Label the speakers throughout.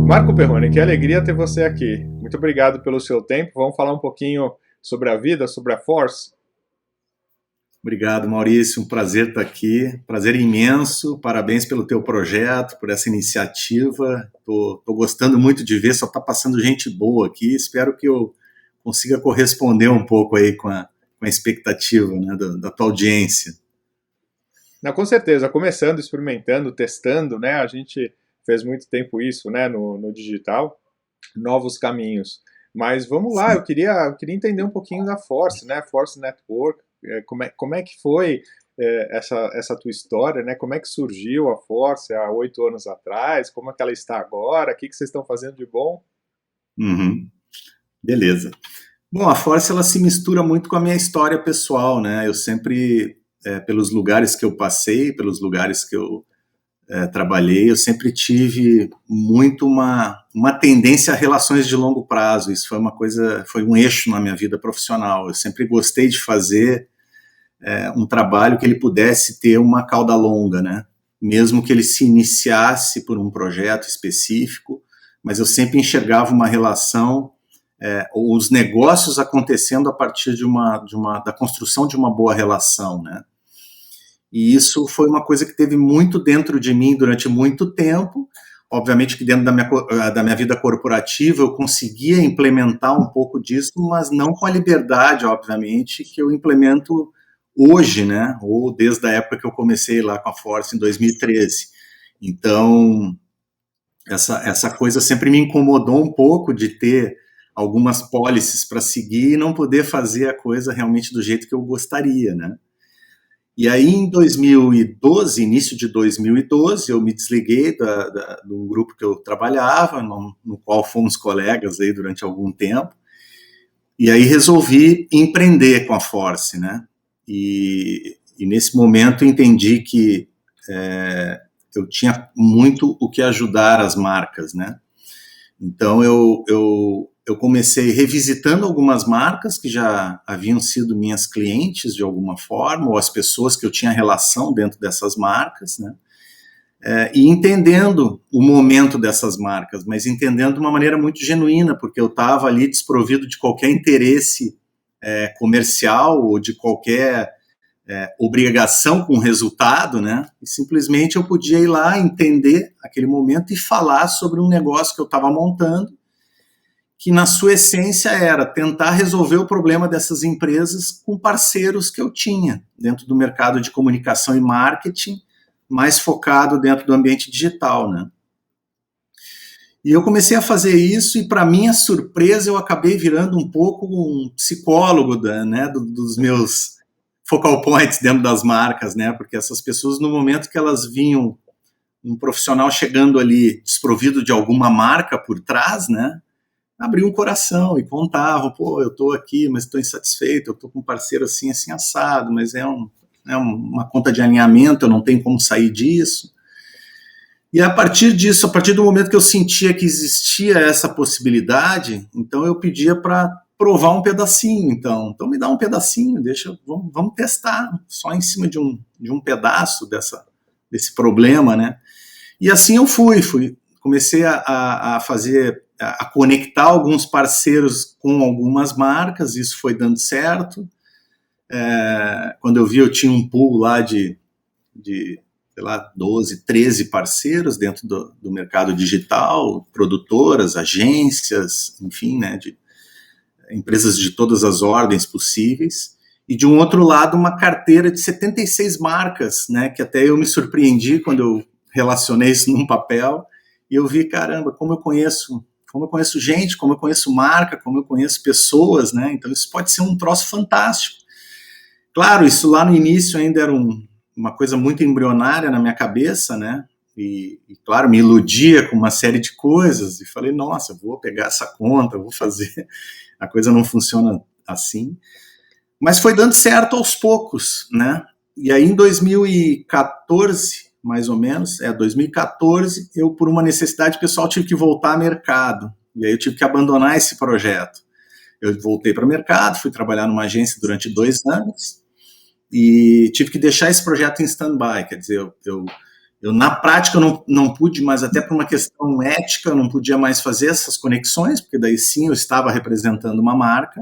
Speaker 1: Marco Perrone, que alegria ter você aqui. Muito obrigado pelo seu tempo. Vamos falar um pouquinho sobre a vida, sobre a Force?
Speaker 2: Obrigado, Maurício. Um prazer estar aqui. Prazer imenso. Parabéns pelo teu projeto, por essa iniciativa. Estou gostando muito de ver, só está passando gente boa aqui. Espero que eu consiga corresponder um pouco aí com a expectativa, né, da tua audiência.
Speaker 1: Não, com certeza. Começando, experimentando, testando, né? A gente fez muito tempo isso, né, no digital. Novos caminhos. Mas vamos lá, eu queria entender um pouquinho da Force, né? Force Network, como é que foi essa tua história, né? Como é que surgiu a Force há 8 anos atrás? Como é que ela está agora? O que vocês estão fazendo de bom?
Speaker 2: Uhum. Beleza. Bom, a Force ela se mistura muito com a minha história pessoal, né? Eu sempre, pelos lugares que eu passei, pelos lugares que eu trabalhei, eu sempre tive muito uma tendência a relações de longo prazo. Isso foi foi um eixo na minha vida profissional. Eu sempre gostei de fazer um trabalho que ele pudesse ter uma cauda longa, né? Mesmo que ele se iniciasse por um projeto específico, mas eu sempre enxergava uma relação, os negócios acontecendo a partir da construção de uma boa relação, né? E isso foi uma coisa que teve muito dentro de mim durante muito tempo. Obviamente que dentro da minha vida corporativa eu conseguia implementar um pouco disso, mas não com a liberdade, obviamente, que eu implemento hoje, né? Ou desde a época que eu comecei lá com a Force em 2013. Então, essa coisa sempre me incomodou um pouco de ter algumas policies para seguir e não poder fazer a coisa realmente do jeito que eu gostaria, né? E aí, em 2012, início de 2012, eu me desliguei do grupo que eu trabalhava, no qual fomos colegas aí durante algum tempo, e aí resolvi empreender com a Force, né? E nesse momento entendi que eu tinha muito o que ajudar as marcas, né? Então eu comecei revisitando algumas marcas que já haviam sido minhas clientes de alguma forma, ou as pessoas que eu tinha relação dentro dessas marcas, né? E entendendo o momento dessas marcas, mas entendendo de uma maneira muito genuína, porque eu estava ali desprovido de qualquer interesse comercial ou de qualquer obrigação com o resultado, né? E simplesmente eu podia ir lá, entender aquele momento e falar sobre um negócio que eu estava montando, que na sua essência era tentar resolver o problema dessas empresas com parceiros que eu tinha dentro do mercado de comunicação e marketing, mais focado dentro do ambiente digital, né? E eu comecei a fazer isso e, para minha surpresa, eu acabei virando um pouco um psicólogo dos meus focal points dentro das marcas, né? Porque essas pessoas, no momento que elas vinham um profissional chegando ali desprovido de alguma marca por trás, né? Abriam o coração e contavam, pô, eu estou aqui, mas estou insatisfeito, eu estou com um parceiro assim, assim, assado, mas uma conta de alinhamento, eu não tenho como sair disso. E a partir disso, a partir do momento que eu sentia que existia essa possibilidade, então eu pedia para provar um pedacinho, então me dá um pedacinho, vamos testar, só em cima de um pedaço desse problema, né? E assim eu comecei a conectar alguns parceiros com algumas marcas, isso foi dando certo. Quando eu vi, eu tinha um pool lá de sei lá, 12, 13 parceiros dentro do mercado digital, produtoras, agências, enfim, né, de empresas de todas as ordens possíveis. E de um outro lado, uma carteira de 76 marcas, né, que até eu me surpreendi quando eu relacionei isso num papel, e eu vi, caramba, como eu conheço gente, como eu conheço marca, como eu conheço pessoas, né, então isso pode ser um troço fantástico. Claro, isso lá no início ainda era uma coisa muito embrionária na minha cabeça, né, e claro, me iludia com uma série de coisas, e falei, nossa, vou pegar essa conta, vou fazer, a coisa não funciona assim. Mas foi dando certo aos poucos, né? E aí em 2014, mais ou menos, 2014, eu por uma necessidade pessoal tive que voltar ao mercado. E aí eu tive que abandonar esse projeto. Eu voltei para o mercado, fui trabalhar numa agência durante 2 anos e tive que deixar esse projeto em stand-by. Quer dizer, Na prática, eu não pude, mas até por uma questão ética, eu não podia mais fazer essas conexões, porque daí sim eu estava representando uma marca,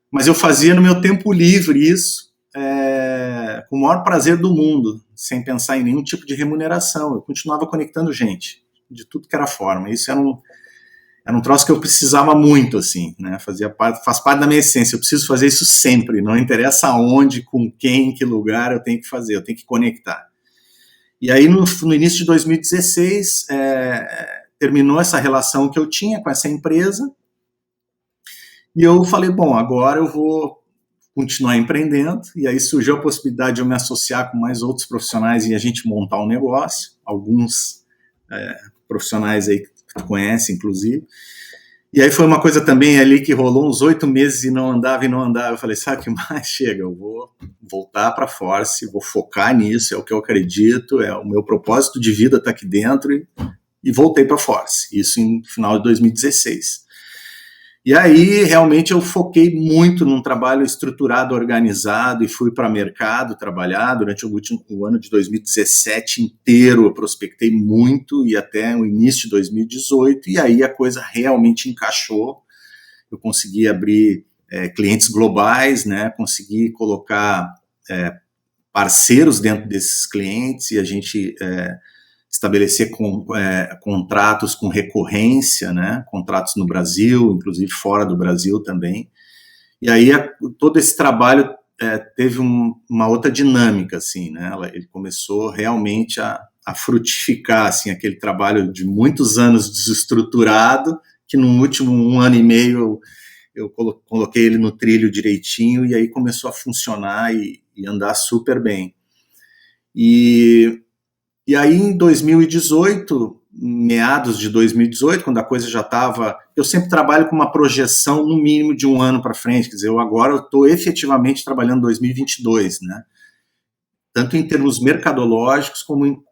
Speaker 2: mas eu fazia no meu tempo livre isso, com o maior prazer do mundo, sem pensar em nenhum tipo de remuneração. Eu continuava conectando gente, de tudo que era forma. Isso era um troço que eu precisava muito, assim, né? Faz parte da minha essência. Eu preciso fazer isso sempre, não interessa aonde, com quem, em que lugar eu tenho que fazer, eu tenho que conectar. E aí, no início de 2016, terminou essa relação que eu tinha com essa empresa, e eu falei, bom, agora eu vou continuar empreendendo, e aí surgiu a possibilidade de eu me associar com mais outros profissionais e a gente montar um negócio, alguns profissionais aí que tu conhece, inclusive. E aí foi uma coisa também ali que rolou uns 8 meses e não andava. Eu falei, sabe o que mais? Chega, eu vou voltar para a Force, vou focar nisso, é o que eu acredito, é o meu propósito de vida tá aqui dentro, e voltei para a Force, isso em final de 2016. E aí, realmente, eu foquei muito num trabalho estruturado, organizado, e fui para mercado trabalhar durante o ano de 2017 inteiro. Eu prospectei muito e até o início de 2018, e aí a coisa realmente encaixou. Eu consegui abrir clientes globais, né? Consegui colocar parceiros dentro desses clientes, e a gente estabelecer contratos com recorrência, né? Contratos no Brasil, inclusive fora do Brasil também. E aí todo esse trabalho teve uma outra dinâmica, assim, né? Ele começou realmente a frutificar, assim, aquele trabalho de muitos anos desestruturado, que no último 1 ano e meio eu coloquei ele no trilho direitinho, e aí começou a funcionar e andar super bem. E aí, em 2018, meados de 2018, quando a coisa já estava... Eu sempre trabalho com uma projeção no mínimo de 1 ano para frente, quer dizer, eu estou efetivamente trabalhando em 2022, né? Tanto em termos mercadológicos, como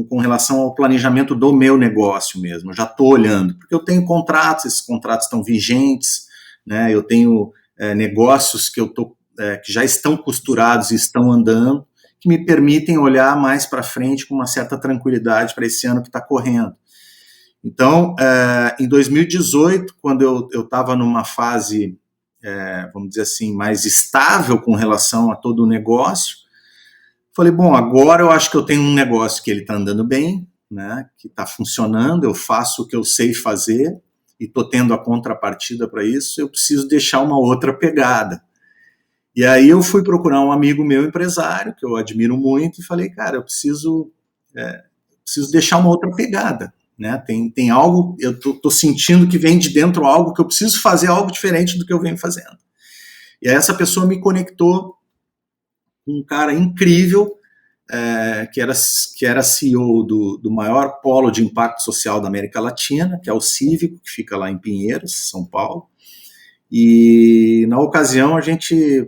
Speaker 2: com relação ao planejamento do meu negócio mesmo. Eu já estou olhando, porque eu tenho contratos, esses contratos estão vigentes, né? Eu tenho negócios que já estão costurados e estão andando, que me permitem olhar mais para frente com uma certa tranquilidade para esse ano que está correndo. Então, em 2018, quando eu estava numa fase, vamos dizer assim, mais estável com relação a todo o negócio, falei, bom, agora eu acho que eu tenho um negócio que ele está andando bem, né, que está funcionando, eu faço o que eu sei fazer e estou tendo a contrapartida para isso, eu preciso deixar uma outra pegada. E aí eu fui procurar um amigo meu empresário, que eu admiro muito, e falei, cara, eu preciso deixar uma outra pegada, né? Tem algo, eu tô sentindo que vem de dentro algo, que eu preciso fazer algo diferente do que eu venho fazendo. E aí essa pessoa me conectou com um cara incrível, que era CEO do maior polo de impacto social da América Latina, que é o Cívico, que fica lá em Pinheiros, São Paulo. E na ocasião a gente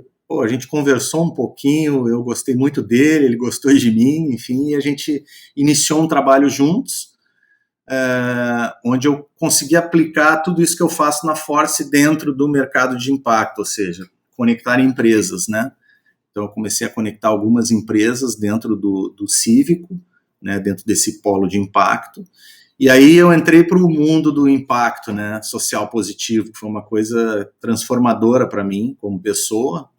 Speaker 2: conversou um pouquinho, eu gostei muito dele, ele gostou de mim, enfim, e a gente iniciou um trabalho juntos, onde eu consegui aplicar tudo isso que eu faço na Force dentro do mercado de impacto, ou seja, conectar empresas, né? Então eu comecei a conectar algumas empresas dentro do Cívico, né, dentro desse polo de impacto. E aí eu entrei para o mundo do impacto, né, social positivo, que foi uma coisa transformadora para mim como pessoa.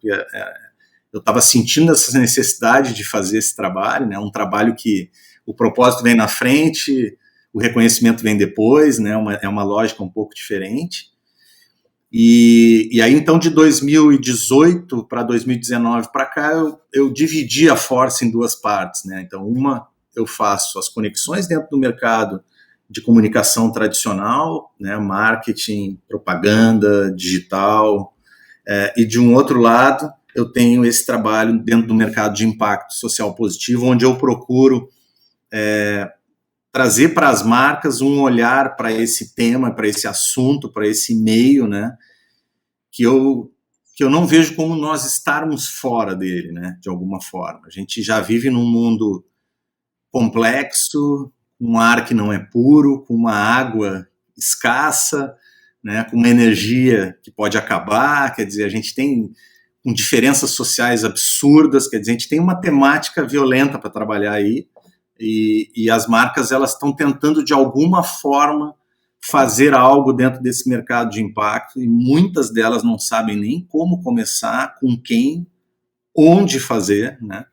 Speaker 2: Eu estava sentindo essa necessidade de fazer esse trabalho, né, um trabalho que o propósito vem na frente, o reconhecimento vem depois, né, é uma lógica um pouco diferente. E aí, então, de 2018 para 2019 para cá, eu dividi a Force em 2 partes, né? Então, uma, eu faço as conexões dentro do mercado de comunicação tradicional, né, marketing, propaganda, digital, e de um outro lado eu tenho esse trabalho dentro do mercado de impacto social positivo, onde eu procuro trazer para as marcas um olhar para esse tema, para esse assunto, para esse meio, né, que eu não vejo como nós estarmos fora dele, né, de alguma forma. A gente já vive num mundo complexo, um ar que não é puro, com uma água escassa, né, com uma energia que pode acabar, quer dizer, a gente tem com diferenças sociais absurdas, quer dizer, a gente tem uma temática violenta para trabalhar aí, e as marcas elas estão tentando de alguma forma fazer algo dentro desse mercado de impacto, e muitas delas não sabem nem como começar, com quem, onde fazer, né?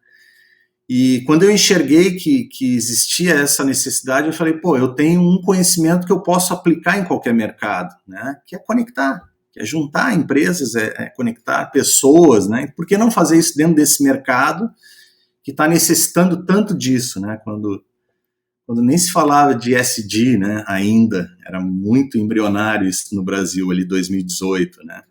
Speaker 2: E quando eu enxerguei que existia essa necessidade, eu falei, pô, eu tenho um conhecimento que eu posso aplicar em qualquer mercado, né? Que é conectar, que é juntar empresas, é conectar pessoas, né? Por que não fazer isso dentro desse mercado que está necessitando tanto disso, né? Quando nem se falava de ESG, né? Ainda era muito embrionário isso no Brasil, ali 2018, né?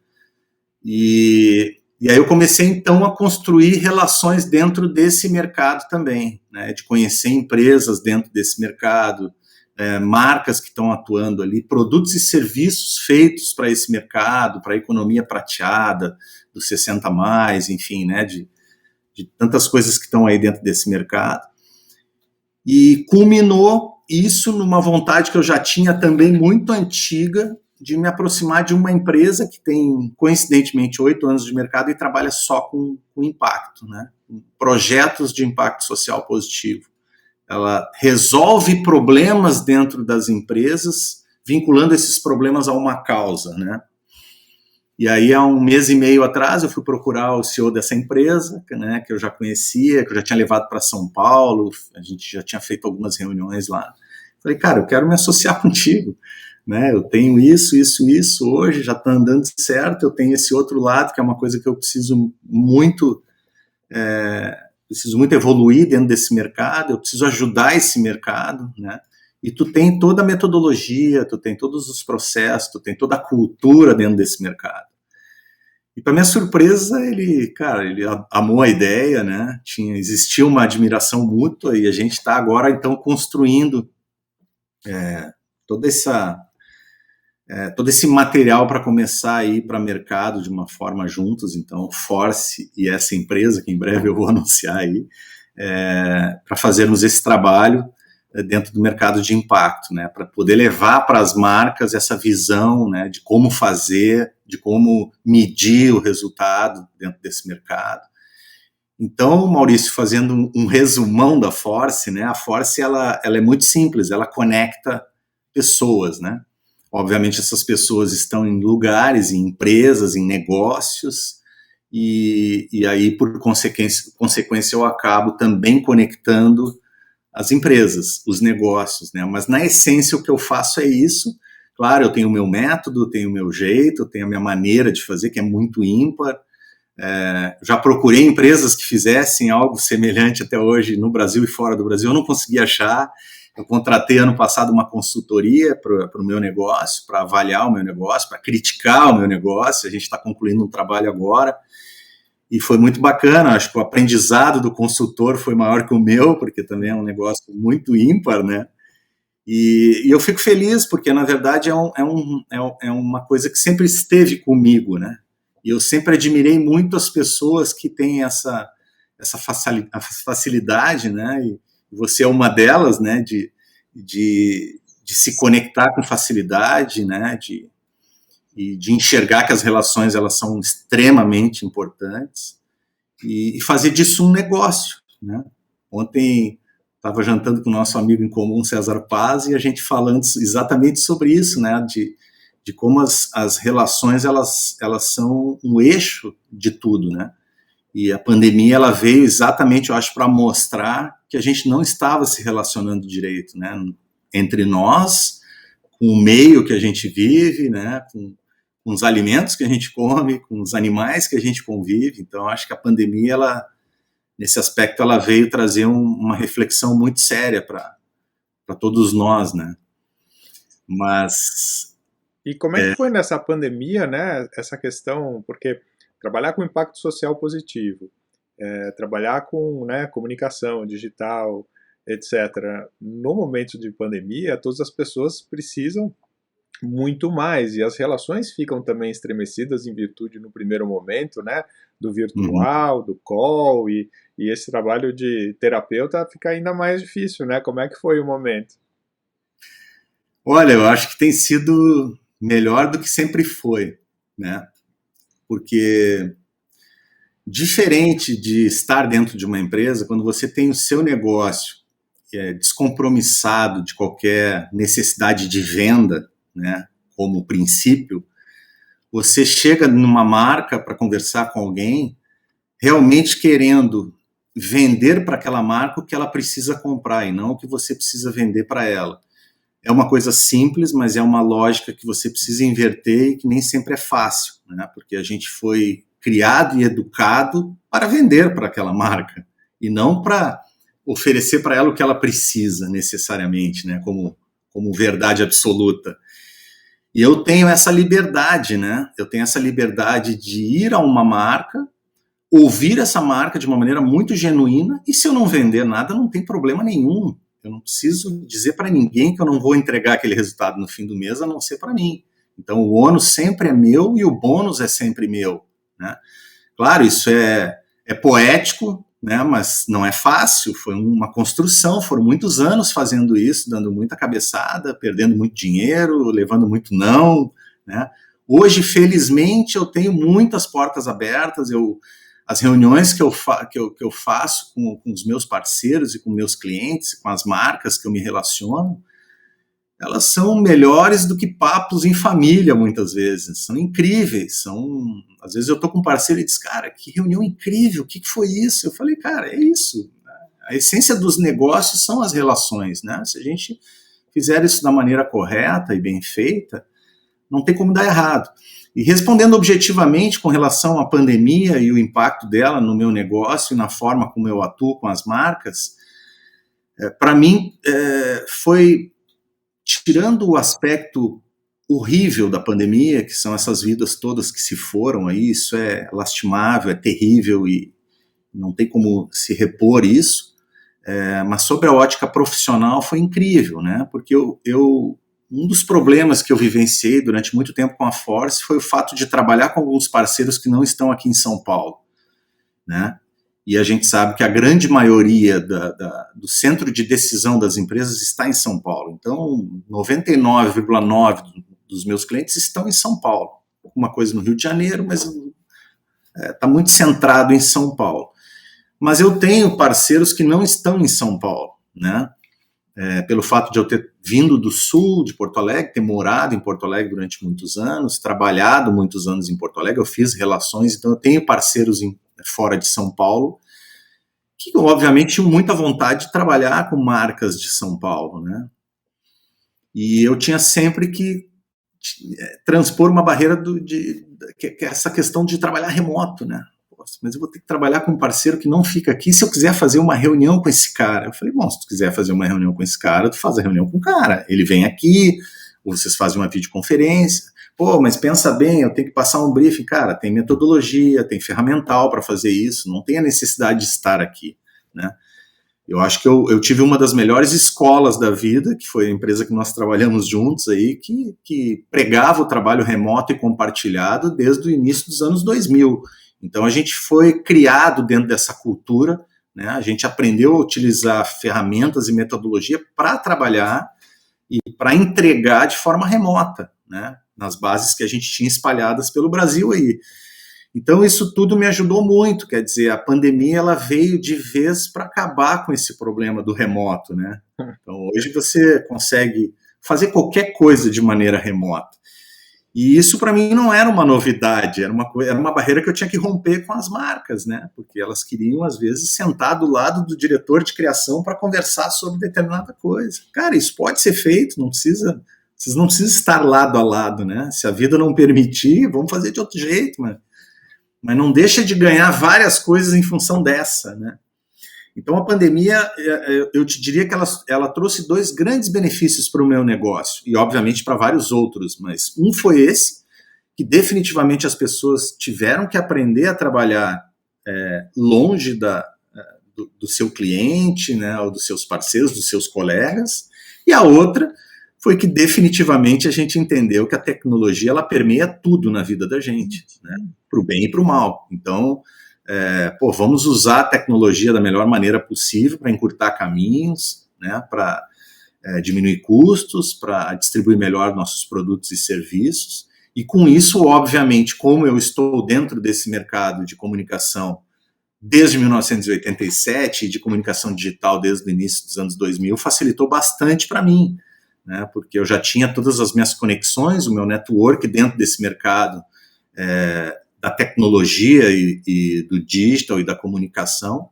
Speaker 2: E aí eu comecei, então, a construir relações dentro desse mercado também, né, de conhecer empresas dentro desse mercado, marcas que estão atuando ali, produtos e serviços feitos para esse mercado, para a economia prateada, dos 60 mais, enfim, né, de tantas coisas que estão aí dentro desse mercado. E culminou isso numa vontade que eu já tinha também muito antiga, de me aproximar de uma empresa que tem, coincidentemente, 8 anos de mercado e trabalha só com impacto, né? Projetos de impacto social positivo. Ela resolve problemas dentro das empresas, vinculando esses problemas a uma causa, né? E aí, há 1 mês e meio atrás, eu fui procurar o CEO dessa empresa, né, que eu já conhecia, que eu já tinha levado para São Paulo, a gente já tinha feito algumas reuniões lá. Falei, cara, eu quero me associar contigo. Né, eu tenho isso, hoje, já está andando certo, eu tenho esse outro lado, que é uma coisa que eu preciso muito evoluir dentro desse mercado, eu preciso ajudar esse mercado, né, e tu tem toda a metodologia, tu tem todos os processos, tu tem toda a cultura dentro desse mercado. E para minha surpresa, ele amou a ideia, né, existia uma admiração mútua, e a gente está agora, então, construindo todo esse material para começar a ir para o mercado de uma forma juntos, então Force e essa empresa, que em breve eu vou anunciar aí, para fazermos esse trabalho dentro do mercado de impacto, né, para poder levar para as marcas essa visão, né, de como fazer, de como medir o resultado dentro desse mercado. Então, Maurício, fazendo um resumão da Force, né, a Force ela é muito simples, ela conecta pessoas, né? Obviamente, essas pessoas estão em lugares, em empresas, em negócios, e aí, por consequência, eu acabo também conectando as empresas, os negócios, né? Mas, na essência, o que eu faço é isso. Claro, eu tenho o meu método, tenho o meu jeito, tenho a minha maneira de fazer, que é muito ímpar. Já procurei empresas que fizessem algo semelhante até hoje no Brasil e fora do Brasil, eu não consegui achar. Eu contratei ano passado uma consultoria para o meu negócio, para avaliar o meu negócio, para criticar o meu negócio. A gente está concluindo um trabalho agora e foi muito bacana. Acho que o aprendizado do consultor foi maior que o meu, porque também é um negócio muito ímpar, né? E eu fico feliz porque, na verdade, é uma coisa que sempre esteve comigo, né? E eu sempre admirei muito as pessoas que têm essa facilidade, né? E você é uma delas, né? De se conectar com facilidade, né? De enxergar que as relações elas são extremamente importantes e fazer disso um negócio, né? Ontem estava jantando com o nosso amigo em comum, César Paz, e a gente falando exatamente sobre isso, né? De como as relações elas são um eixo de tudo, né? E a pandemia ela veio exatamente, eu acho, para mostrar que a gente não estava se relacionando direito, né? Entre nós, com o meio que a gente vive, né? Com os alimentos que a gente come, com os animais que a gente convive. Então, eu acho que a pandemia, nesse aspecto, ela veio trazer uma reflexão muito séria para todos nós, né? Mas...
Speaker 1: E como é que foi nessa pandemia, né, essa questão, porque trabalhar com impacto social positivo, trabalhar com, né, comunicação digital, etc., no momento de pandemia, todas as pessoas precisam muito mais, e as relações ficam também estremecidas em virtude, no primeiro momento, né, do virtual, do call, e esse trabalho de terapeuta fica ainda mais difícil, né? Como é que foi o momento?
Speaker 2: Olha, eu acho que tem sido melhor do que sempre foi, né? Porque diferente de estar dentro de uma empresa, quando você tem o seu negócio descompromissado de qualquer necessidade de venda, né, como princípio, você chega numa marca para conversar com alguém realmente querendo vender para aquela marca o que ela precisa comprar e não o que você precisa vender para ela. É uma coisa simples, mas é uma lógica que você precisa inverter e que nem sempre é fácil, né? Porque a gente foi criado e educado para vender para aquela marca e não para oferecer para ela o que ela precisa necessariamente, né? Como verdade absoluta. E eu tenho essa liberdade, né? Eu tenho essa liberdade de ir a uma marca, ouvir essa marca de uma maneira muito genuína, e se eu não vender nada, não tem problema nenhum. Eu não preciso dizer para ninguém que eu não vou entregar aquele resultado no fim do mês, a não ser para mim. Então, o ônus sempre é meu e o bônus é sempre meu, né? Claro, isso é poético, né? Mas não é fácil, foi uma construção, foram muitos anos fazendo isso, dando muita cabeçada, perdendo muito dinheiro, levando muito não, né? Hoje, felizmente, eu tenho muitas portas abertas, as reuniões que eu faço com os meus parceiros e com meus clientes, com as marcas que eu me relaciono, elas são melhores do que papos em família, muitas vezes. São incríveis. Às vezes eu estou com um parceiro e diz, cara, que reunião incrível, o que foi isso? Eu falei, cara, é isso. A essência dos negócios são as relações, né? Se a gente fizer isso da maneira correta e bem feita, não tem como dar errado. E respondendo objetivamente com relação à pandemia e o impacto dela no meu negócio e na forma como eu atuo com as marcas, para mim foi, tirando o aspecto horrível da pandemia, que são essas vidas todas que se foram aí, isso é lastimável, é terrível e não tem como se repor isso, mas sobre a ótica profissional foi incrível, né? Porque um dos problemas que eu vivenciei durante muito tempo com a Force foi o fato de trabalhar com alguns parceiros que não estão aqui em São Paulo, né? E a gente sabe que a grande maioria do centro de decisão das empresas está em São Paulo. Então, 99,9% dos meus clientes estão em São Paulo. Uma coisa no Rio de Janeiro, mas está muito centrado em São Paulo. Mas eu tenho parceiros que não estão em São Paulo, né? Pelo fato de eu ter vindo do sul, de Porto Alegre, ter morado em Porto Alegre durante muitos anos, trabalhado muitos anos em Porto Alegre, eu fiz relações, então eu tenho parceiros fora de São Paulo, que obviamente tinham muita vontade de trabalhar com marcas de São Paulo, né? E eu tinha sempre que transpor uma barreira que é essa questão de trabalhar remoto, né? Mas eu vou ter que trabalhar com um parceiro que não fica aqui se eu quiser fazer uma reunião com esse cara. Eu falei, bom, se tu quiser fazer uma reunião com esse cara, tu faz a reunião com o cara. Ele vem aqui, ou vocês fazem uma videoconferência. Pô, mas pensa bem, eu tenho que passar um briefing. Cara, tem metodologia, tem ferramental para fazer isso, não tem a necessidade de estar aqui, né? Eu acho que eu tive uma das melhores escolas da vida, que foi a empresa que nós trabalhamos juntos aí, que pregava o trabalho remoto e compartilhado desde o início dos anos 2000. Então, a gente foi criado dentro dessa cultura, né? A gente aprendeu a utilizar ferramentas e metodologia para trabalhar e para entregar de forma remota, né? Nas bases que a gente tinha espalhadas pelo Brasil aí. Então, isso tudo me ajudou muito, quer dizer, a pandemia ela veio de vez para acabar com esse problema do remoto, né? Então, hoje você consegue fazer qualquer coisa de maneira remota. E isso para mim não era uma novidade, era uma barreira que eu tinha que romper com as marcas, né? Porque elas queriam, às vezes, sentar do lado do diretor de criação para conversar sobre determinada coisa. Cara, isso pode ser feito, vocês não precisam estar lado a lado, né? Se a vida não permitir, vamos fazer de outro jeito, mas não deixa de ganhar várias coisas em função dessa, né? Então, a pandemia, eu te diria que ela trouxe dois grandes benefícios para o meu negócio, e obviamente para vários outros, mas um foi esse, que definitivamente as pessoas tiveram que aprender a trabalhar longe do seu cliente, né, ou dos seus parceiros, dos seus colegas, e a outra foi que definitivamente a gente entendeu que a tecnologia ela permeia tudo na vida da gente, né, para o bem e para o mal. Então, vamos usar a tecnologia da melhor maneira possível para encurtar caminhos, né, para diminuir custos, para distribuir melhor nossos produtos e serviços. E com isso, obviamente, como eu estou dentro desse mercado de comunicação desde 1987 e de comunicação digital desde o início dos anos 2000 facilitou bastante para mim, né, porque eu já tinha todas as minhas conexões, o meu network dentro desse mercado da tecnologia e do digital e da comunicação.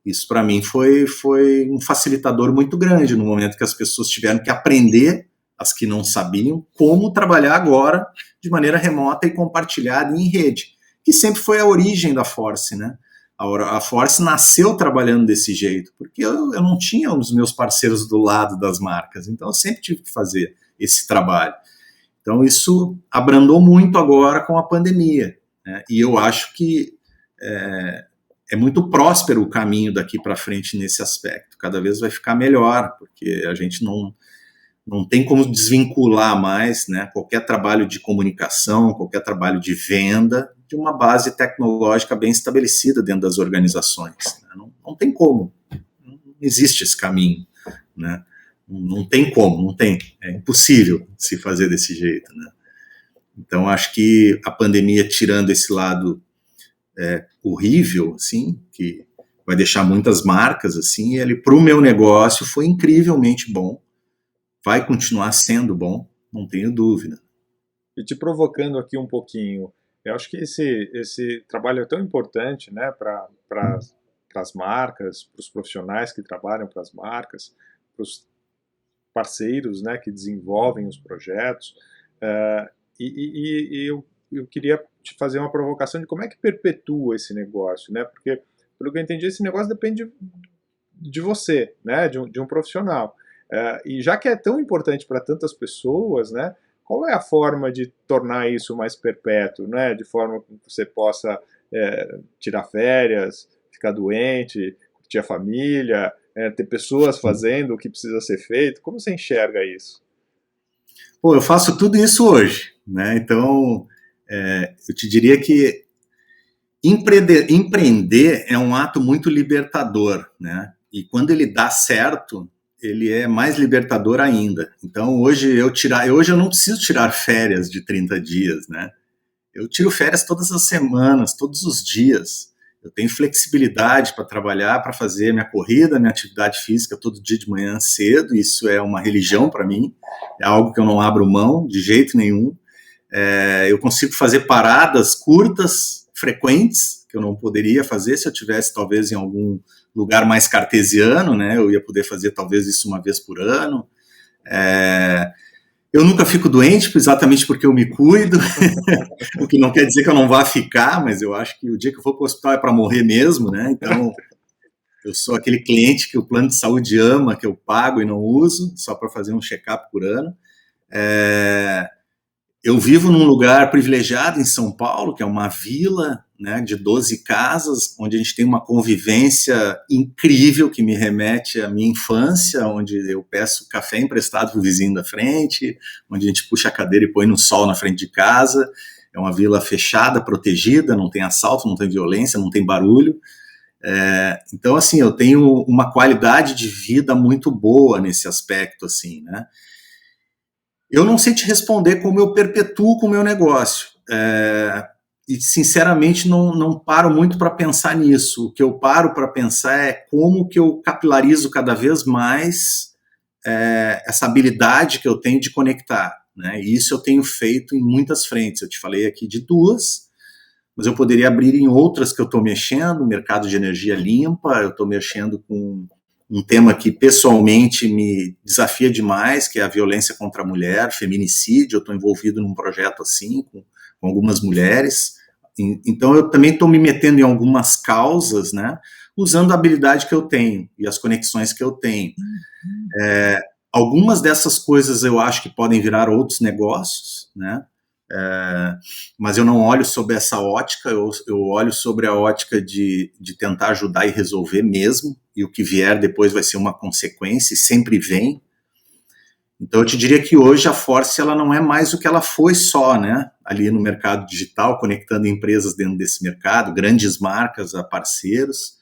Speaker 2: Isso para mim foi um facilitador muito grande no momento que as pessoas tiveram que aprender, as que não sabiam, como trabalhar agora de maneira remota e compartilhada em rede, que sempre foi a origem da Force, né? A Force nasceu trabalhando desse jeito, porque eu não tinha os meus parceiros do lado das marcas, então eu sempre tive que fazer esse trabalho. Então isso abrandou muito agora com a pandemia, né? E eu acho que é muito próspero o caminho daqui para frente nesse aspecto, cada vez vai ficar melhor, porque a gente não tem como desvincular mais, né, qualquer trabalho de comunicação, qualquer trabalho de venda, de uma base tecnológica bem estabelecida dentro das organizações. Né? Não tem como, não existe esse caminho, né? Não tem como, não tem, é impossível se fazer desse jeito, né? Então acho que a pandemia, tirando esse lado horrível, assim, que vai deixar muitas marcas, assim, ele para o meu negócio foi incrivelmente bom, vai continuar sendo bom, não tenho dúvida.
Speaker 1: E te provocando aqui um pouquinho, eu acho que esse trabalho é tão importante, né, para as marcas, para os profissionais que trabalham para as marcas, para os parceiros, né, que desenvolvem os projetos, e eu queria te fazer uma provocação de como é que perpetua esse negócio, né, porque, pelo que eu entendi, esse negócio depende de você, né, de um profissional. E já que é tão importante para tantas pessoas, né, qual é a forma de tornar isso mais perpétuo, né, de forma que você possa tirar férias, ficar doente, curtir a família, ter pessoas fazendo o que precisa ser feito? Como você enxerga isso?
Speaker 2: Pô, eu faço tudo isso hoje, né? Então, eu te diria que empreender é um ato muito libertador, né? E quando ele dá certo, ele é mais libertador ainda. Então, hoje eu não preciso tirar férias de 30 dias, né? Eu tiro férias todas as semanas, todos os dias. Eu tenho flexibilidade para trabalhar, para fazer minha corrida, minha atividade física todo dia de manhã cedo. Isso é uma religião para mim, é algo que eu não abro mão de jeito nenhum. Eu consigo fazer paradas curtas, frequentes, que eu não poderia fazer se eu tivesse talvez em algum lugar mais cartesiano, né? Eu ia poder fazer talvez isso uma vez por ano. Eu nunca fico doente, exatamente porque eu me cuido, o que não quer dizer que eu não vá ficar, mas eu acho que o dia que eu for para o hospital é para morrer mesmo, né? Então, eu sou aquele cliente que o plano de saúde ama, que eu pago e não uso, só para fazer um check-up por ano. Eu vivo num lugar privilegiado em São Paulo, que é uma vila, né, de 12 casas, onde a gente tem uma convivência incrível que me remete à minha infância, onde eu peço café emprestado para o vizinho da frente, onde a gente puxa a cadeira e põe no sol na frente de casa. É uma vila fechada, protegida, não tem assalto, não tem violência, não tem barulho. Então, assim, eu tenho uma qualidade de vida muito boa nesse aspecto, assim, né? Eu não sei te responder como eu perpetuo com o meu negócio. E, sinceramente, não paro muito para pensar nisso. O que eu paro para pensar é como que eu capilarizo cada vez mais essa habilidade que eu tenho de conectar, né? E isso eu tenho feito em muitas frentes. Eu te falei aqui de duas, mas eu poderia abrir em outras que eu estou mexendo, mercado de energia limpa, eu estou mexendo com um tema que pessoalmente me desafia demais, que é a violência contra a mulher, feminicídio. Eu estou envolvido num projeto assim, com algumas mulheres. Então eu também estou me metendo em algumas causas, né, usando a habilidade que eu tenho e as conexões que eu tenho. Algumas dessas coisas eu acho que podem virar outros negócios, né? Mas eu não olho sob essa ótica, eu olho sobre a ótica de tentar ajudar e resolver mesmo, e o que vier depois vai ser uma consequência, e sempre vem. Então eu te diria que hoje a Force ela não é mais o que ela foi só, né? Ali no mercado digital, conectando empresas dentro desse mercado, grandes marcas a parceiros.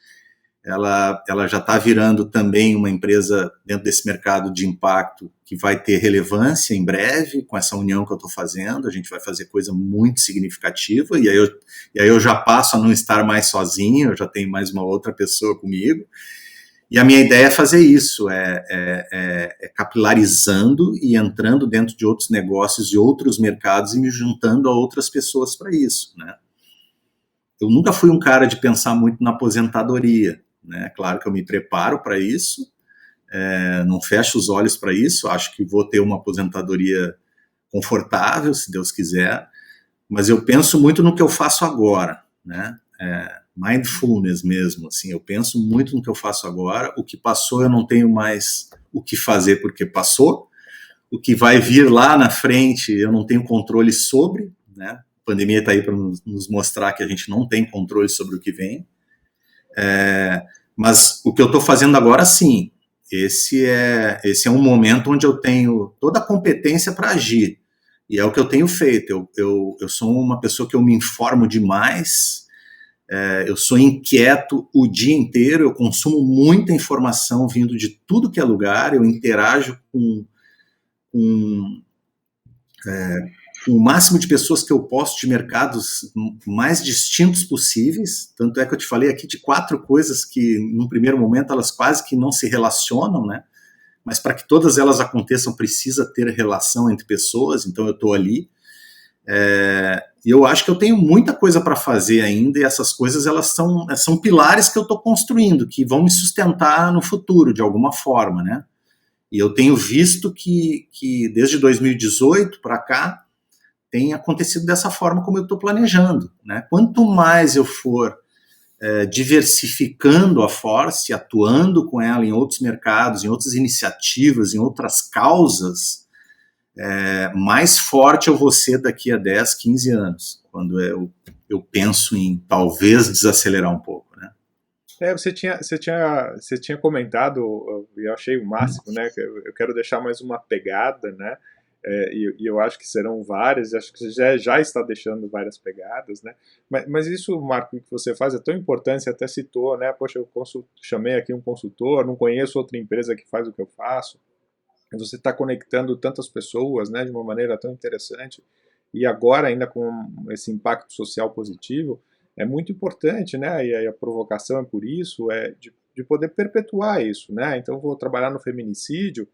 Speaker 2: ela já está virando também uma empresa dentro desse mercado de impacto que vai ter relevância em breve com essa união que eu estou fazendo. A gente vai fazer coisa muito significativa, e aí eu já passo a não estar mais sozinho, eu já tenho mais uma outra pessoa comigo. E a minha ideia é fazer isso, capilarizando e entrando dentro de outros negócios e outros mercados e me juntando a outras pessoas para isso, né? Eu nunca fui um cara de pensar muito na aposentadoria, né? Claro que eu me preparo para isso, não fecho os olhos para isso, acho que vou ter uma aposentadoria confortável, se Deus quiser, mas eu penso muito no que eu faço agora, né? Mindfulness mesmo, assim, eu penso muito no que eu faço agora. O que passou eu não tenho mais o que fazer porque passou, o que vai vir lá na frente eu não tenho controle sobre, né? A pandemia está aí para nos mostrar que a gente não tem controle sobre o que vem, mas o que eu estou fazendo agora, sim, esse é um momento onde eu tenho toda a competência para agir, e é o que eu tenho feito. Eu sou uma pessoa que eu me informo demais, eu sou inquieto o dia inteiro, eu consumo muita informação vindo de tudo que é lugar, eu interajo com o máximo de pessoas que eu posso de mercados mais distintos possíveis, tanto é que eu te falei aqui de 4 coisas que, num primeiro momento, elas quase que não se relacionam, né? Mas para que todas elas aconteçam, precisa ter relação entre pessoas, então eu estou ali. E eu acho que eu tenho muita coisa para fazer ainda, e essas coisas elas são pilares que eu estou construindo, que vão me sustentar no futuro, de alguma forma, né? E eu tenho visto que desde 2018 para cá, tem acontecido dessa forma como eu estou planejando, né? Quanto mais eu for diversificando a Force, atuando com ela em outros mercados, em outras iniciativas, em outras causas, mais forte eu vou ser daqui a 10, 15 anos, quando eu penso em talvez desacelerar um pouco, né?
Speaker 1: Você tinha comentado, e eu achei o máximo, né? Que eu quero deixar mais uma pegada, né? E eu acho que serão várias, acho que você já está deixando várias pegadas, né? Mas isso, Marco, que você faz é tão importante, você até citou, né? Poxa, eu chamei aqui um consultor, não conheço outra empresa que faz o que eu faço. Você está conectando tantas pessoas, né, de uma maneira tão interessante, e agora ainda com esse impacto social positivo, é muito importante, né, e a provocação é por isso, de poder perpetuar isso, né? Então vou trabalhar no feminicídio,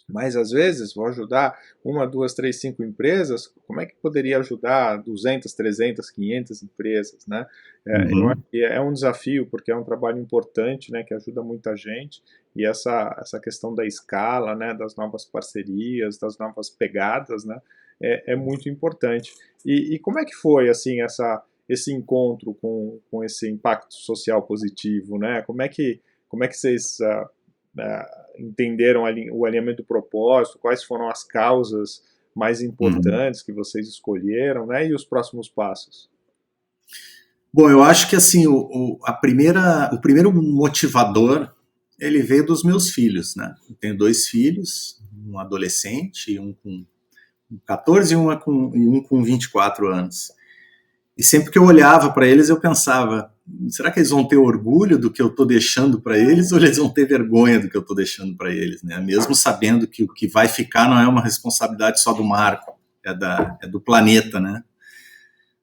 Speaker 1: mas às vezes vou ajudar 1, 2, 3, 5 empresas, como é que poderia ajudar 200, 300, 500 empresas, né? Eu acho que é um desafio, porque é um trabalho importante, né, que ajuda muita gente, e essa questão da escala, né, das novas parcerias, das novas pegadas, né, é muito importante. E como é que foi, assim, esse encontro com esse impacto social positivo, né? Como é que vocês entenderam o alinhamento do propósito, quais foram as causas mais importantes que vocês escolheram, né, e os próximos passos?
Speaker 2: Bom, eu acho que assim o primeiro motivador ele veio dos meus filhos, né? Eu tenho 2 filhos, um adolescente, um com 14 e um com 24 anos. E sempre que eu olhava para eles, eu pensava, será que eles vão ter orgulho do que eu estou deixando para eles ou eles vão ter vergonha do que eu estou deixando para eles, né? Mesmo sabendo que o que vai ficar não é uma responsabilidade só do Marco, é do planeta, né?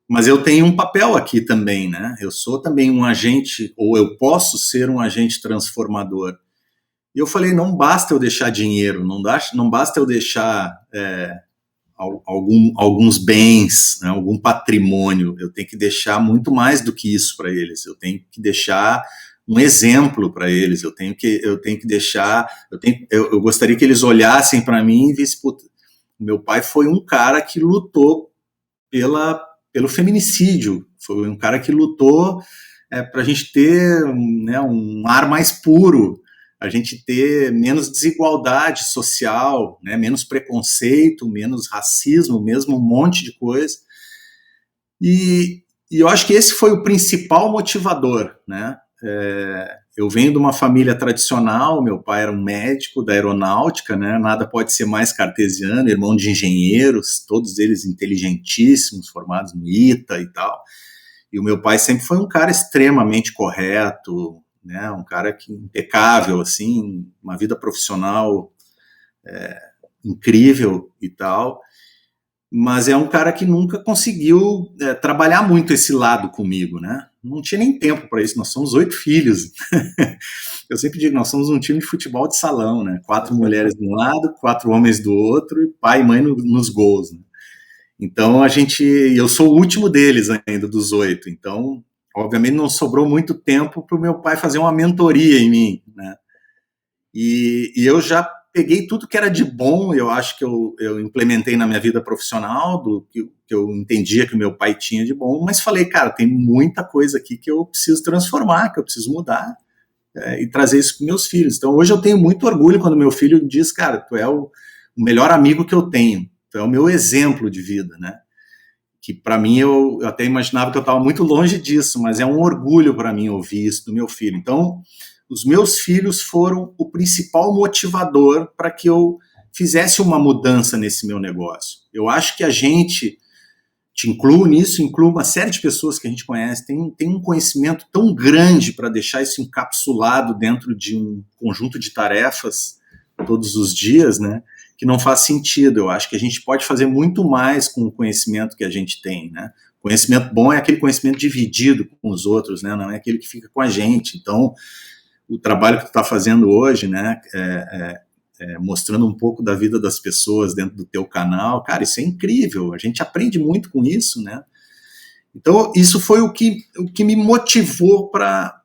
Speaker 2: Mas eu tenho um papel aqui também, né? Eu sou também um agente, ou eu posso ser um agente transformador. E eu falei, não basta eu deixar dinheiro, não basta eu deixar alguns bens, né, algum patrimônio. Eu tenho que deixar muito mais do que isso para eles. Eu tenho que deixar um exemplo para eles. Eu tenho que deixar. Eu gostaria que eles olhassem para mim e vissem, puta, meu pai foi um cara que lutou pelo feminicídio. Foi um cara que lutou para a gente ter, né, um ar mais puro, a gente ter menos desigualdade social, né, menos preconceito, menos racismo, mesmo um monte de coisa. E eu acho que esse foi o principal motivador, né? Eu venho de uma família tradicional, meu pai era um médico da aeronáutica, né? Nada pode ser mais cartesiano, irmão de engenheiros, todos eles inteligentíssimos, formados no ITA e tal. E o meu pai sempre foi um cara extremamente correto, né? Um cara que impecável, assim, uma vida profissional incrível e tal, mas é um cara que nunca conseguiu trabalhar muito esse lado comigo, né? Não tinha nem tempo para isso. Nós somos 8 filhos. Eu sempre digo, nós somos um time de futebol de salão, né? 4 mulheres de um lado, 4 homens do outro, e pai e mãe nos gols, né? Então eu sou o último deles ainda, dos 8. Então, obviamente, não sobrou muito tempo para o meu pai fazer uma mentoria em mim, né? E eu já peguei tudo que era de bom, eu acho que eu implementei na minha vida profissional, do que eu entendia que o meu pai tinha de bom, mas falei, cara, tem muita coisa aqui que eu preciso transformar, que eu preciso mudar, e trazer isso para meus filhos. Então, hoje eu tenho muito orgulho quando meu filho diz, cara, tu é o melhor amigo que eu tenho, tu é o meu exemplo de vida, né? Que para mim, eu até imaginava que eu estava muito longe disso, mas é um orgulho para mim ouvir isso do meu filho. Então, os meus filhos foram o principal motivador para que eu fizesse uma mudança nesse meu negócio. Eu acho que a gente, te incluo nisso, incluo uma série de pessoas que a gente conhece, tem um conhecimento tão grande para deixar isso encapsulado dentro de um conjunto de tarefas todos os dias, né, que não faz sentido. Eu acho que a gente pode fazer muito mais com o conhecimento que a gente tem, né? Conhecimento bom é aquele conhecimento dividido com os outros, né? Não é aquele que fica com a gente. Então, o trabalho que tu está fazendo hoje, né, mostrando um pouco da vida das pessoas dentro do teu canal, cara, isso é incrível, a gente aprende muito com isso, né? Então, isso foi o que me motivou para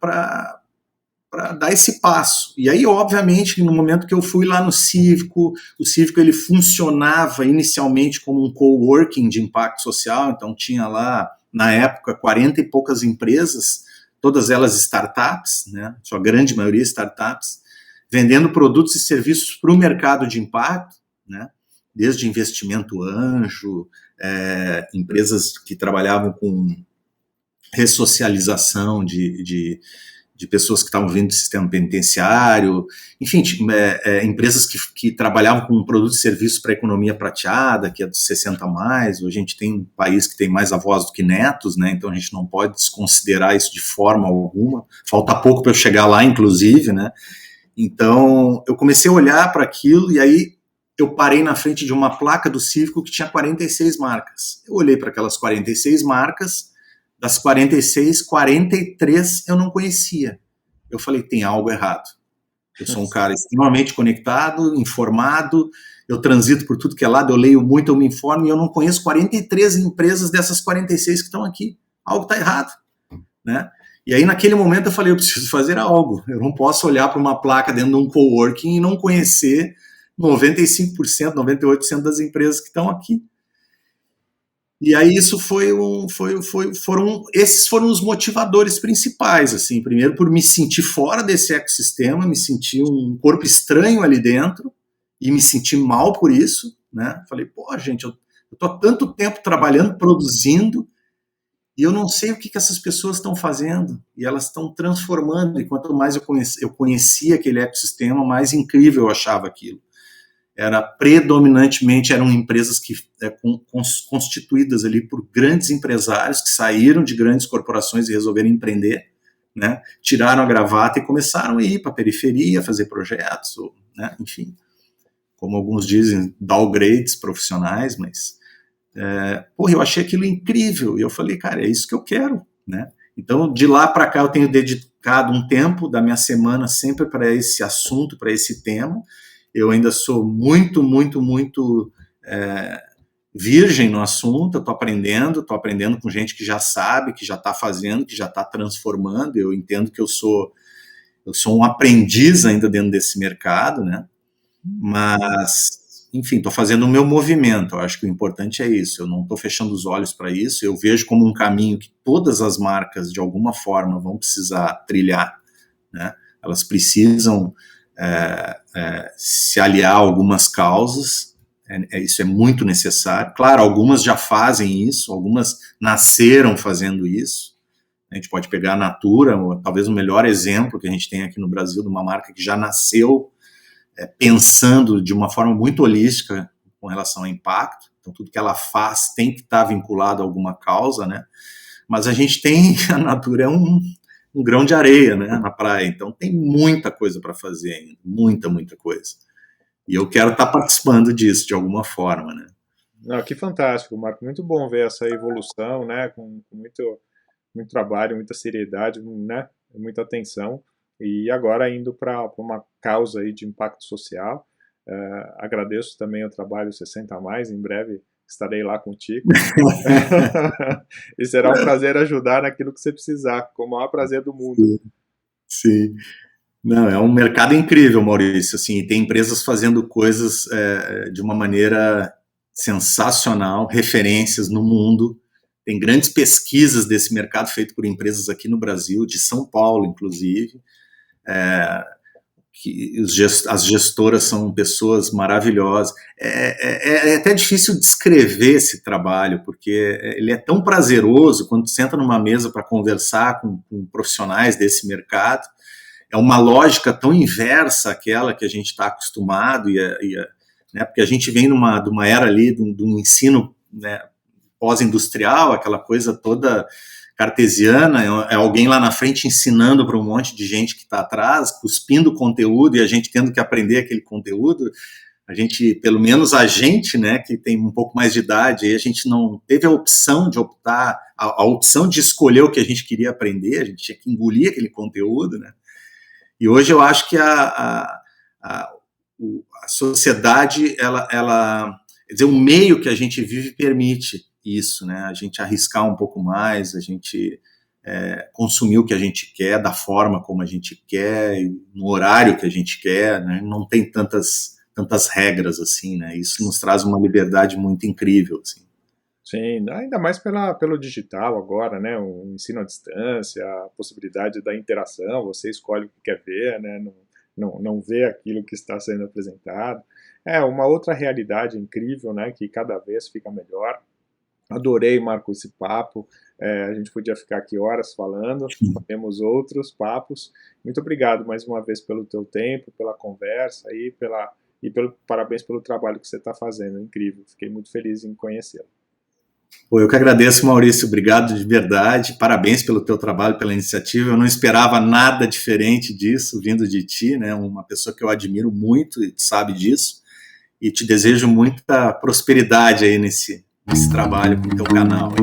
Speaker 2: dar esse passo. E aí, obviamente, no momento que eu fui lá no Cívico, o Cívico ele funcionava inicialmente como um coworking de impacto social, então tinha lá, na época, 40 e poucas empresas, todas elas startups, né? Sua grande maioria startups, vendendo produtos e serviços para o mercado de impacto, né? Desde investimento anjo, empresas que trabalhavam com ressocialização de pessoas que estavam vindo do sistema penitenciário, enfim, empresas que trabalhavam com produtos e serviços para a economia prateada, que é dos 60 a mais. Hoje a gente tem um país que tem mais avós do que netos, né? Então a gente não pode desconsiderar isso de forma alguma. Falta pouco para eu chegar lá, inclusive, né? Então eu comecei a olhar para aquilo e aí eu parei na frente de uma placa do Cívico que tinha 46 marcas. Eu olhei para aquelas 46 marcas, das 46, 43 eu não conhecia. Eu falei, tem algo errado. Eu sou um cara extremamente conectado, informado, eu transito por tudo que é lado, eu leio muito, eu me informo, e eu não conheço 43 empresas dessas 46 que estão aqui. Algo está errado, né? E aí, naquele momento, eu falei, eu preciso fazer algo. Eu não posso olhar para uma placa dentro de um coworking e não conhecer 95%, 98% das empresas que estão aqui. E aí isso esses foram os motivadores principais, assim, primeiro por me sentir fora desse ecossistema, me sentir um corpo estranho ali dentro e me sentir mal por isso, né? Falei, pô, gente, eu tô há tanto tempo trabalhando, produzindo, e eu não sei o que essas pessoas estão fazendo, e elas estão transformando, e quanto mais eu conhecia aquele ecossistema, mais incrível eu achava aquilo. Predominantemente eram empresas constituídas ali por grandes empresários que saíram de grandes corporações e resolveram empreender, né? Tiraram a gravata e começaram a ir para a periferia, fazer projetos, né? Enfim, como alguns dizem, downgrades profissionais, mas eu achei aquilo incrível e eu falei, cara, é isso que eu quero, né? Então, de lá para cá eu tenho dedicado um tempo da minha semana sempre para esse assunto, para esse tema. Eu ainda sou muito virgem no assunto, estou aprendendo com gente que já sabe, que já está fazendo, que já está transformando. Eu entendo que eu sou um aprendiz ainda dentro desse mercado, né? Mas, enfim, estou fazendo o meu movimento. Eu acho que o importante é isso. Eu não estou fechando os olhos para isso. Eu vejo como um caminho que todas as marcas, de alguma forma, vão precisar trilhar, né? Elas precisam se aliar a algumas causas, isso é muito necessário. Claro, algumas já fazem isso, algumas nasceram fazendo isso. A gente pode pegar a Natura, talvez o melhor exemplo que a gente tem aqui no Brasil, de uma marca que já nasceu pensando de uma forma muito holística com relação ao impacto. Então, tudo que ela faz tem que estar vinculado a alguma causa, né? Mas a gente tem, a Natura é um um grão de areia, né, na praia. Então tem muita coisa para fazer ainda, muita coisa. E eu quero estar participando disso de alguma forma, né.
Speaker 1: Não, que fantástico, Marco. Muito bom ver essa evolução, né? Com muito trabalho, muita seriedade, né? Muita atenção. E agora indo para uma causa aí de impacto social. Agradeço também o trabalho 60 a mais. Em breve estarei lá contigo. E será um prazer ajudar naquilo que você precisar, com o maior prazer do mundo.
Speaker 2: Sim. Não, é um mercado incrível, Maurício. Assim, tem empresas fazendo coisas de uma maneira sensacional, referências no mundo. Tem grandes pesquisas desse mercado feito por empresas aqui no Brasil, de São Paulo, inclusive. As gestoras são pessoas maravilhosas. É até difícil descrever esse trabalho, porque ele é tão prazeroso quando você entra numa mesa para conversar com profissionais desse mercado. É uma lógica tão inversa àquela que a gente está acostumado, né, porque a gente vem de uma era ali de um ensino, né, pós-industrial, aquela coisa toda cartesiana, é alguém lá na frente ensinando para um monte de gente que está atrás, cuspindo conteúdo e a gente tendo que aprender aquele conteúdo. A gente, pelo menos a gente, né, que tem um pouco mais de idade, a gente não teve a opção de optar, a opção de escolher o que a gente queria aprender, a gente tinha que engolir aquele conteúdo, né. E hoje eu acho que a sociedade, quer dizer, o meio que a gente vive permite isso, né? A gente arriscar um pouco mais, a gente consumir o que a gente quer, da forma como a gente quer, no horário que a gente quer, né? Não tem tantas regras assim, né? Isso nos traz uma liberdade muito incrível, assim.
Speaker 1: Sim, ainda mais pelo digital agora, né? O ensino à distância, a possibilidade da interação, você escolhe o que quer ver, né? Não vê aquilo que está sendo apresentado. É uma outra realidade incrível, né? Que cada vez fica melhor. Adorei, Marco, esse papo. A gente podia ficar aqui horas falando, temos outros papos. Muito obrigado mais uma vez pelo teu tempo, pela conversa parabéns pelo trabalho que você está fazendo. Incrível, fiquei muito feliz em conhecê-lo.
Speaker 2: Pô, eu que agradeço, Maurício, obrigado de verdade, parabéns pelo teu trabalho, pela iniciativa. Eu não esperava nada diferente disso vindo de ti, né? Uma pessoa que eu admiro muito e sabe disso, e te desejo muita prosperidade aí nesse trabalho com o teu canal.